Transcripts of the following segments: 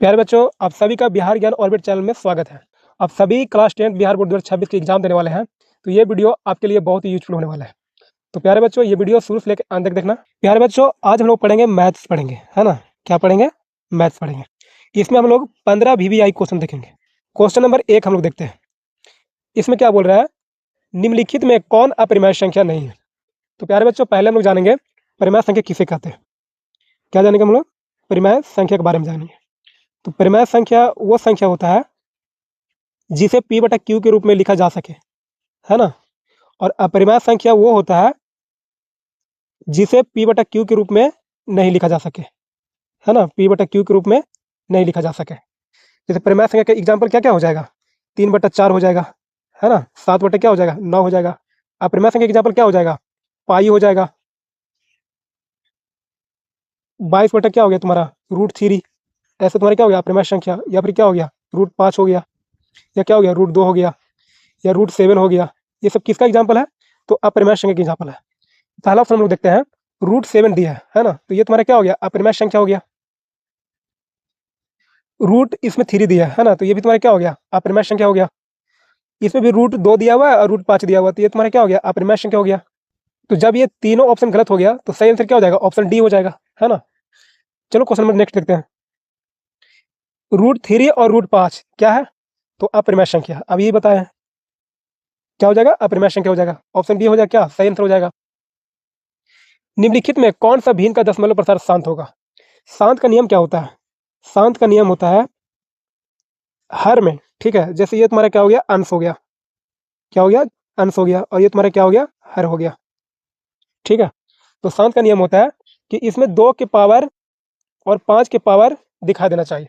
प्यारे बच्चों, आप सभी का बिहार ज्ञान ऑर्बिट चैनल में स्वागत है। आप सभी क्लास 10 बिहार बोर्ड 2026 के एग्जाम देने वाले हैं, तो ये वीडियो आपके लिए बहुत ही यूजफुल होने वाला है। तो प्यारे बच्चों, ये वीडियो शुरू से लेकर अंत तक देखना। प्यारे बच्चों, आज हम लोग पढ़ेंगे मैथ्स पढ़ेंगे, है ना। क्या पढ़ेंगे? मैथ्स पढ़ेंगे। इसमें हम लोग 15 VVI क्वेश्चन देखेंगे। क्वेश्चन नंबर 1 हम लोग देखते हैं। इसमें क्या बोल रहा है, निम्नलिखित में कौन अपरिमेय संख्या नहीं है। तो प्यारे बच्चों, पहले हम लोग जानेंगे परिमेय संख्या किसे कहते हैं। क्या जानेंगे हम लोग? परिमेय संख्या के बारे में जानेंगे। तो परिमेय संख्या वो संख्या होता है जिसे P बटा Q के रूप में लिखा जा सके, है ना। और अपरिमेय संख्या वो होता है जिसे P बटा Q के रूप में नहीं लिखा जा सके, है ना। P बटा Q के रूप में नहीं लिखा जा सके। जैसे परिमेय संख्या का एग्जाम्पल क्या क्या हो जाएगा? 3/4 हो जाएगा, है ना। 7 बटा क्या हो जाएगा? 9 हो जाएगा। अपरिमेय संख्या का एग्जाम्पल क्या हो जाएगा? पाई हो जाएगा। 22 बटा क्या हो गया तुम्हारा? √3। ऐसे तुम्हारा क्या हो गया? अपरिमेय संख्या। या फिर क्या हो गया? √5 हो गया। या क्या हो गया? √2 हो गया। या √7 हो गया। ये सब किसका एग्जाम्पल है? तो अपरिमेय संख्या का एग्जाम्पल है। पहला ऑप्शन हम लोग देखते हैं, √7 दिया है ना। तो ये तुम्हारा क्या हो गया? अपरिमेय संख्या हो गया। रूट इसमें 3 दिया है ना, तो ये भी तुम्हारा क्या हो गया? अपरिमेय संख्या हो गया। इसमें भी √2 दिया हुआ है और √5 दिया हुआ है, तो ये तुम्हारा क्या हो गया? अपरिमेय संख्या हो गया। तो जब ये तीनों ऑप्शन गलत हो गया तो सही आंसर क्या हो जाएगा? ऑप्शन डी हो जाएगा, है ना। चलो क्वेश्चन नंबर नेक्स्ट देखते हैं। √3 और √5 क्या है? तो अपरिमेय संख्या। अब ये बताएं क्या हो जाएगा? अपरिमेय संख्या हो जाएगा। ऑप्शन डी हो जाएगा क्या? सही आंसर हो जाएगा। निम्नलिखित में कौन सा भिन्न का दशमलव प्रसार शांत होगा? शांत का नियम क्या होता है? शांत का नियम होता है हर में, ठीक है। जैसे ये तुम्हारा क्या हो गया? अंश हो गया। क्या हो गया? अंश हो गया। और ये तुम्हारा क्या हो गया? हर हो गया, ठीक है। तो शांत का नियम होता है कि इसमें 2 के पावर और 5 के पावर दिखा देना चाहिए,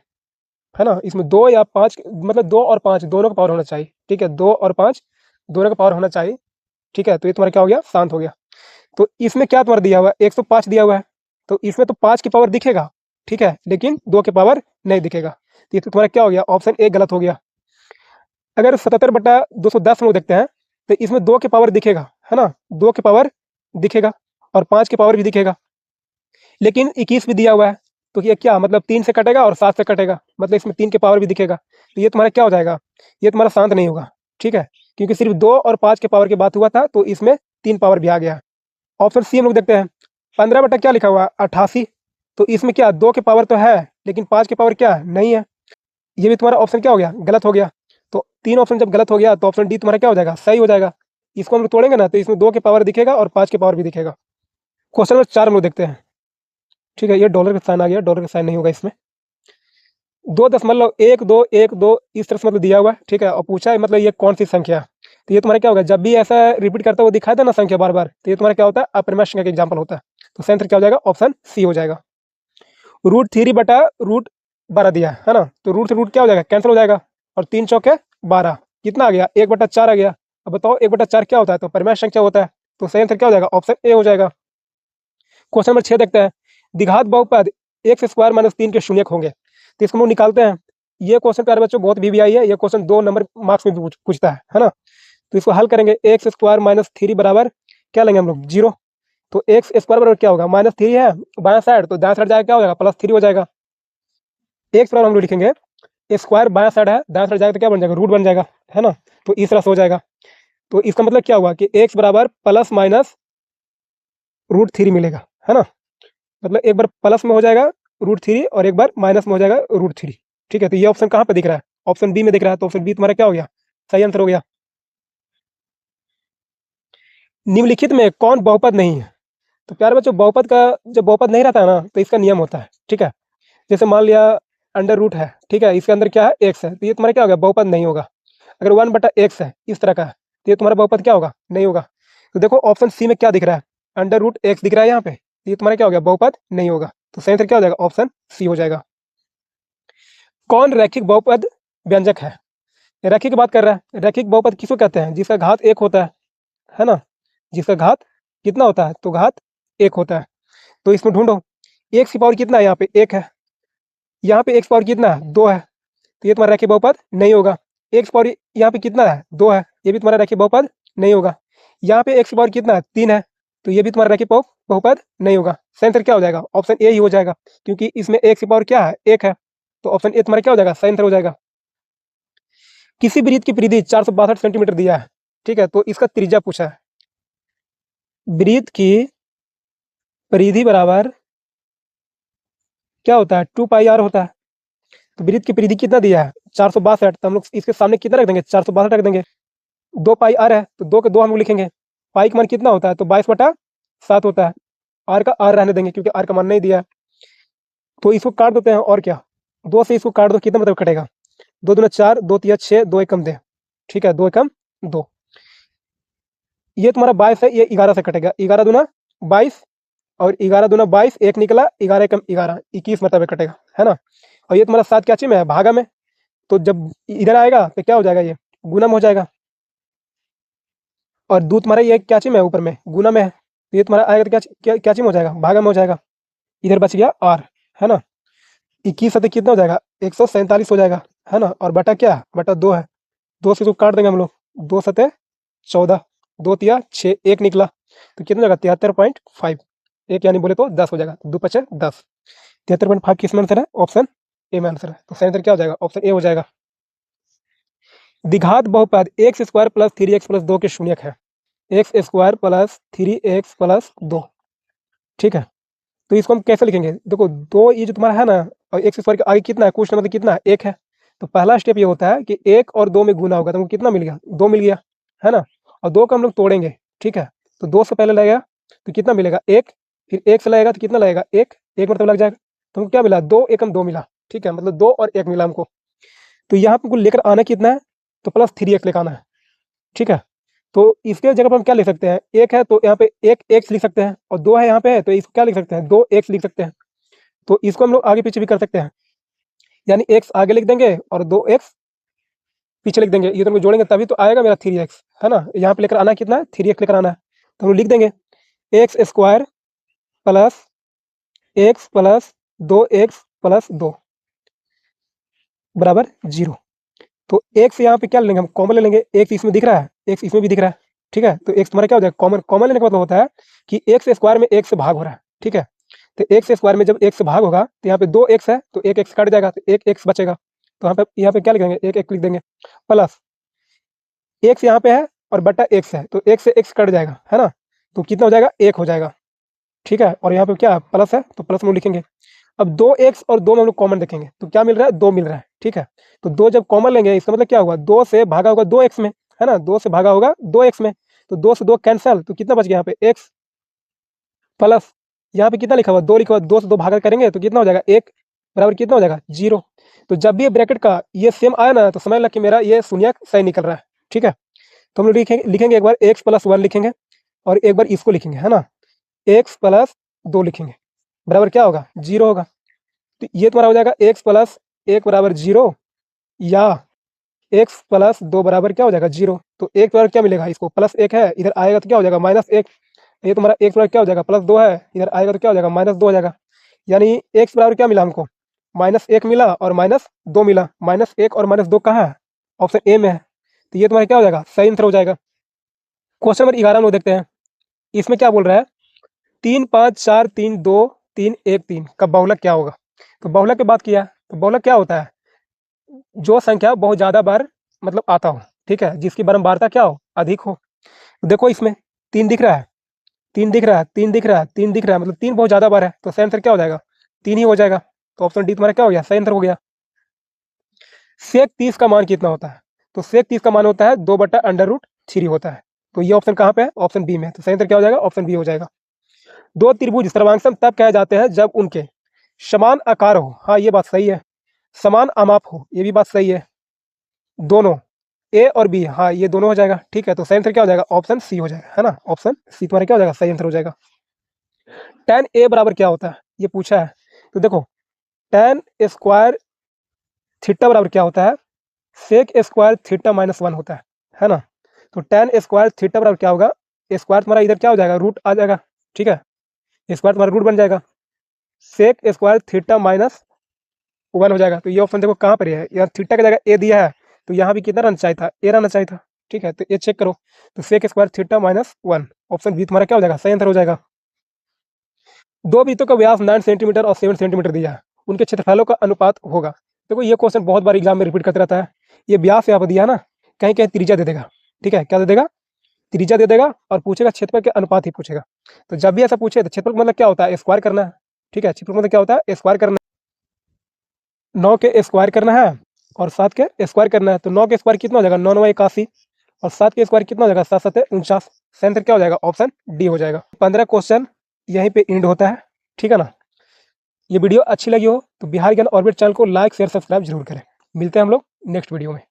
है ना। इसमें 2 या 5 मतलब 2 और 5 दोनों का पावर होना चाहिए, ठीक है। 2 और 5 दोनों का पावर होना चाहिए, ठीक है। तो ये तुम्हारा क्या हो गया? शांत हो गया। तो इसमें क्या तुम्हारा दिया हुआ है? 105 दिया हुआ है, तो इसमें तो 5 की पावर दिखेगा, ठीक है, लेकिन 2 के पावर नहीं दिखेगा। तो ये तो तुम्हारा क्या हो गया? ऑप्शन ए गलत हो गया। अगर 77/210 हम लोग देखते हैं, तो इसमें 2 के पावर दिखेगा, है ना। 2 के पावर दिखेगा और 5 के पावर भी दिखेगा, लेकिन 21 भी दिया हुआ है। तो ये क्या मतलब? 3 से कटेगा और 7 से कटेगा, मतलब इसमें 3 के पावर भी दिखेगा। तो ये तुम्हारा क्या हो जाएगा? ये तुम्हारा शांत नहीं होगा, ठीक है, क्योंकि सिर्फ 2 और 5 के पावर की बात हुआ था, तो इसमें 3 पावर भी आ गया। ऑप्शन सी हम लोग देखते हैं। 15 बटा क्या लिखा हुआ है? 88। तो इसमें क्या 2 के पावर तो है, लेकिन 5 के पावर क्या है? नहीं है। ये भी तुम्हारा ऑप्शन क्या हो गया? गलत हो गया। तो 3 ऑप्शन जब गलत हो गया तो ऑप्शन डी तुम्हारा क्या हो जाएगा? सही हो जाएगा। इसको हम लोग तोड़ेंगे ना, तो इसमें 2 के पावर दिखेगा और 5 के पावर भी दिखेगा। क्वेश्चन नंबर 4 हम लोग देखते हैं, ठीक है। ये डॉलर का साइन आ गया, डॉलर का साइन नहीं होगा इसमें। 2.12 इस तरह से मतलब दिया हुआ है, ठीक है। और पूछा है मतलब ये कौन सी संख्या है। तो ये तुम्हारा क्या होगा? जब भी ऐसा रिपीट करता हुआ दिखाई दे ना संख्या बार बार, तो ये तुम्हारा क्या होता है? अपरिमेय संख्या का एग्जाम्पल होता है। तो सही आंसर क्या हो जाएगा? ऑप्शन सी हो जाएगा। √3 बटा √12 दिया है ना, तो रूट से रूट क्या हो जाएगा? कैंसिल हो जाएगा। और 3 चौके 12, कितना आ गया? 1/4 आ गया। अब बताओ 1/4 क्या होता है? तो परिमेय संख्या होता है। तो सही आंसर क्या हो जाएगा? ऑप्शन ए हो जाएगा। क्वेश्चन नंबर 6 देखते हैं। द्विघात बहुपद x² - 3 के शून्यक होंगे, तो इसको हम लोग निकालते हैं। ये क्वेश्चन प्यारे बच्चों बहुत VVI है। ये क्वेश्चन 2 नंबर मार्क्स में भी पूछता है ना। तो इसको हल करेंगे। x² - 3 बराबर क्या लेंगे हम लोग? 0। तो x² बराबर क्या होगा? -3 है बायां साइड, तो दायां साइड जाएगा क्या हो जाएगा? +3 हो जाएगा। x बराबर हम लोग लिखेंगे, स्क्वायर बायां साइड है, दायां साइड जाएगा तो क्या बन जाएगा? रूट बन जाएगा, है ना। तो इस तरह से हो जाएगा। तो इसका मतलब क्या हुआ कि x बराबर ±√3 मिलेगा, है ना। मतलब एक बार प्लस में हो जाएगा √3 और एक बार माइनस में हो जाएगा √3, ठीक है। तो ये ऑप्शन कहाँ पे दिख रहा है? ऑप्शन बी में दिख रहा है। तो ऑप्शन बी तुम्हारा क्या हो गया? सही आंसर हो गया। निम्नलिखित में कौन बहुपद नहीं है? तो प्यारे बच्चों, बहुपद का जब बहुपद नहीं रहता है ना, तो इसका नियम होता है, ठीक है। जैसे मान लिया अंडर रूट है, ठीक है, इसके अंदर क्या है? एक्स है, तो ये तुम्हारा क्या होगा? बहुपद नहीं होगा। अगर 1/x है इस तरह का है, तो ये तुम्हारा बहुपद क्या होगा? नहीं होगा। तो देखो ऑप्शन सी में क्या दिख रहा है? अंडर रूट x दिख रहा है यहाँ पे, तो ये तुम्हारा क्या हो गया? बहुपद नहीं होगा। तो सही आंसर क्या हो जाएगा? ऑप्शन सी हो जाएगा। कौन रैखिक बहुपद व्यंजक है? रैखिक की बात कर रहा है। रैखिक बहुपद किसको कहते हैं? जिसका घात 1 होता है ना। जिसका घात कितना होता है? तो घात 1 होता है। तो इसमें ढूंढो, x की पावर कितना है? यहाँ पे 1 है, यहाँ पे x पावर कितना है? 2 है। तो ये तुम्हारा रैखिक बहुपद नहीं होगा। x पावर यहाँ पे कितना है? 2 है, ये भी तुम्हारा रैखिक बहुपद नहीं होगा। यहाँ पे x पावर कितना है? 3 है, तो ये भी तुम्हारा रैखिक बहुपद नहीं होगा। सही आंसर क्या हो जाएगा? ऑप्शन ए ही हो जाएगा, क्योंकि इसमें x की पावर क्या है? 1 है। तो ऑप्शन ए तुम्हारा क्या हो जाएगा, सही आंसर हो जाएगा। किसी वृत्त की परिधि 462 सेंटीमीटर दिया है, ठीक है, तो इसका त्रिज्या पूछा है। वृत्त की परिधि बराबर क्या होता है, 2 पाई आर होता है। तो वृत्त की परिधि कितना दिया है, 462, तो हम लोग इसके सामने कितना रख देंगे, 462 रख देंगे। 2 पाई आर है तो 2 के 2 हम लोग लिखेंगे। पाई का मान कितना होता है, तो 22/7 होता है। आर का आर रहने देंगे क्योंकि आर का मान नहीं दिया है, तो इसको काट देते हैं। और क्या, 2 से इसको काट दो, कितना मतलब कटेगा, 2 दूना 4, 2 तिया 6, 2 एकम 2, ठीक है, 2 एकम 2। ये तुम्हारा 22 है, ये 11 से कटेगा, 11 दूना 22 और 11 दूना 22, एक निकला, 11 एकम 11, 21 मतलब कटेगा, है ना। और ये तुम्हारा 7 क्या चीज में है, भागा में, तो जब इधर आएगा तो क्या हो जाएगा, ये गुना में हो जाएगा। और दूध तुम्हारा ये क्या चीज में है, ऊपर में गुना में है, तो ये तुम्हारा आएगा तो क्या चीज में हो जाएगा, भागा में हो जाएगा। इधर बच गया आर, है ना। 21 सतह कितना हो जाएगा, 147 हो जाएगा, है ना। और बटा क्या, बटा 2 है, 2 से इसको काट देंगे हम लोग, 2 सतह 14, 2 तिया 6, एक निकला, तो कितना हो जाएगा, 73.5, एक यानी बोले तो 10 हो जाएगा, 2×5 = 10। 73.5 किस में आंसर है, ऑप्शन ए में आंसर है। तो सही आंसर क्या हो जाएगा, ऑप्शन ए हो जाएगा। द्विघात बहुपद x square plus 3x plus 2 के शून्यक है, x square plus 3x plus 2, ठीक है। तो इसको हम कैसे लिखेंगे, देखो 2 ये जो तुम्हारा है ना, और एक्स स्क्वायर के आगे कितना है, क्वेश्चन मतलब कितना है, 1 है। तो पहला स्टेप ये होता है कि 1 और 2 में गुना होगा, तो हमको कितना मिल गया, 2 मिल गया, है ना। और 2 को हम लोग तोड़ेंगे, ठीक है। तो 2 से पहले लगेगा तो कितना मिलेगा, 1, फिर 1 से लगेगा तो कितना लगेगा, 1, 1 मतलब लग जाएगा, तो हमको क्या मिला, 2 एकम 2 मिला, ठीक है, मतलब 2 और 1 मिला हमको। तो यहाँ पे हमको लेकर आना कितना है, तो प्लस 3x लेकर आना है, ठीक है। तो इसके जगह पर हम क्या लिख सकते हैं, 1 है तो यहाँ पे 1 x लिख सकते हैं, और 2 है यहाँ पे है तो इसको क्या लिख सकते हैं, 2x लिख सकते हैं। तो इसको हम लोग आगे पीछे भी कर सकते हैं, यानी x आगे लिख देंगे और 2x पीछे लिख देंगे, ये दोनों को जोड़ेंगे तभी तो आएगा मेरा 3x, है ना। यहाँ पे लेकर आना कितना है, 3x लेकर आना है, तो हम लोग लिख देंगे x square plus x plus 2x plus 2 बराबर 0। तो एक्स यहाँ पे क्या लेंगे, हम कॉमन ले लेंगे, एक्स इसमें दिख रहा है, एक्स इसमें भी दिख रहा है, ठीक है। तो एक्स तुम्हारा क्या हो जाएगा, कॉमन, कॉमन लेने का मतलब होता है कि एक्स स्क्वायर में एक से भाग हो रहा है, ठीक है। तो एक्स स्क्वायर में जब एक से भाग होगा तो यहाँ पे 2x है तो एक एक्स कट जाएगा, तो एक एक्स बचेगा, तो यहाँ पे क्या लिखेंगे, एक एक्स लिख देंगे, प्लस एक्स यहाँ पे है और बटा एक्स है, तो एक से एक्स कट जाएगा, है ना। तो कितना हो जाएगा, 1 हो जाएगा, ठीक है। और यहाँ पे क्या प्लस है तो प्लस में लिखेंगे। अब 2x और 2 में हम लोग कॉमन देखेंगे तो क्या मिल रहा है, 2 मिल रहा है, ठीक है। तो 2 जब कॉमन लेंगे इसका मतलब क्या होगा, 2 से भागा होगा 2x में, है ना, 2 से भागा होगा 2x में, तो 2 से 2 कैंसल, तो कितना बच गया यहाँ पे x प्लस यहाँ पे कितना लिखा हुआ, 2 लिखा हुआ, 2 से 2 भागा करेंगे तो कितना हो जाएगा, 1 बराबर कितना हो जाएगा, 0। तो जब भी ये ब्रैकेट का ये सेम आया ना तो समझ ला कि मेरा ये शून्यक सही निकल रहा है, ठीक है। तो हम लोग लिखेंगे एक बार x + 1 लिखेंगे और एक बार इसको लिखेंगे, है ना, x + 2 लिखेंगे बराबर क्या होगा, 0 होगा। तो ये तुम्हारा हो जाएगा x + 1 बराबर 0 या x + 2 बराबर क्या हो जाएगा, 0। तो एक बराबर क्या मिलेगा, इसको +1 है, इधर आएगा तो क्या हो जाएगा, -1। ये तुम्हारा x बराबर क्या हो जाएगा, +2 है, इधर आएगा तो क्या हो जाएगा, -2 हो जाएगा। यानी x बराबर क्या मिला हमको, -1 मिला और -2 मिला। -1 और -2 कहाँ है, ऑप्शन ए में है। तो ये तुम्हारा क्या हो जाएगा, सही आंसर हो जाएगा। क्वेश्चन नंबर 11 में देखते हैं, इसमें क्या बोल रहा है, 3 5 4 3 2 3 1 3 का बहुलक क्या होगा। तो बहुलक की बात किया, तो बहुलक क्या होता है, जो संख्या बहुत ज्यादा बार मतलब आता हो, ठीक है, जिसकी बारंबारता क्या हो, अधिक हो। तो देखो इसमें 3 दिख रहा है, 3 दिख रहा है, 3 दिख रहा है, 3 दिख रहा है, मतलब 3 बहुत ज्यादा बार है, तो सही आंसर क्या हो जाएगा, 3 ही हो जाएगा। तो ऑप्शन डी तुम्हारा क्या हो गया, सही आंसर हो गया। सेक 30 का मान कितना होता है, तो सेक 30 का मान होता है 2/√3 होता है। तो ये ऑप्शन कहाँ पे है, ऑप्शन बी में, तो सही आंसर क्या हो जाएगा, ऑप्शन बी हो जाएगा। दो त्रिभुज सर्वांगसम तब कहे जाते हैं जब उनके समान आकार हो, हाँ ये बात सही है, समान आमाप हो, ये भी बात सही है, दोनों ए और बी, हाँ ये दोनों हो जाएगा, ठीक है। तो सही आंसर क्या हो जाएगा, ऑप्शन सी हो जाएगा, है ना, ऑप्शन सी तुम्हारा क्या हो जाएगा, सही आंसर हो जाएगा। tan ए बराबर क्या होता है, ये पूछा है, तो देखो tan स्क्वायर थीटा बराबर क्या होता है, सेक स्क्वायर थीटा -1 होता है ना। तो tan स्क्वायर थीटा बराबर क्या होगा, स्क्वायर तुम्हारा इधर क्या हो जाएगा, रूट आ जाएगा, ठीक है, स्क्वायर तुम्हारा रूट बन जाएगा, सेक स्क्वायर थीटा -1 हो जाएगा। तो ये ऑप्शन देखो कहाँ पर है, यहाँ थीटा की जगह ए दिया है, तो यहाँ भी कितना रहना चाहिए था, ए रहना चाहिए था, ठीक है। तो ये चेक करो, तो sec square theta -1, option B तुम्हारा क्या हो जाएगा, सही आंसर हो जाएगा। दो वृत्तों का व्यास 9 सेंटीमीटर और 7 सेंटीमीटर दिया है, उनके क्षेत्रफलों का अनुपात होगा। देखो ये क्वेश्चन बहुत बार एग्जाम में रिपीट करते रहता है। ये व्यास यहाँ पर दिया है ना, कहीं कहीं त्रिज्या दे देगा, ठीक है, क्या दे देगा, त्रिज्या दे देगा और पूछेगा क्षेत्रफल के अनुपात ही पूछेगा। तो जब भी ऐसा पूछे तो क्षेत्रफल मतलब क्या होता है, स्क्वायर करना है, ठीक है, क्षेत्रफल मतलब क्या होता है, स्क्वायर करना है। 9 के स्क्वायर करना है और 7 के स्क्वायर करना है। तो 9 के स्क्वायर कितना हो जाएगा, 9 9 81, और 7 के स्क्वायर कितना हो जाएगा, 7 7 49। आंसर क्या हो जाएगा, ऑप्शन डी हो जाएगा। 15 क्वेश्चन यहीं पे एंड होता है, ठीक है ना। ये वीडियो अच्छी लगी हो तो बिहार ज्ञान ऑर्बिट चैनल को लाइक शेयर सब्सक्राइब जरूर करें। मिलते हैं हम लोग नेक्स्ट वीडियो में।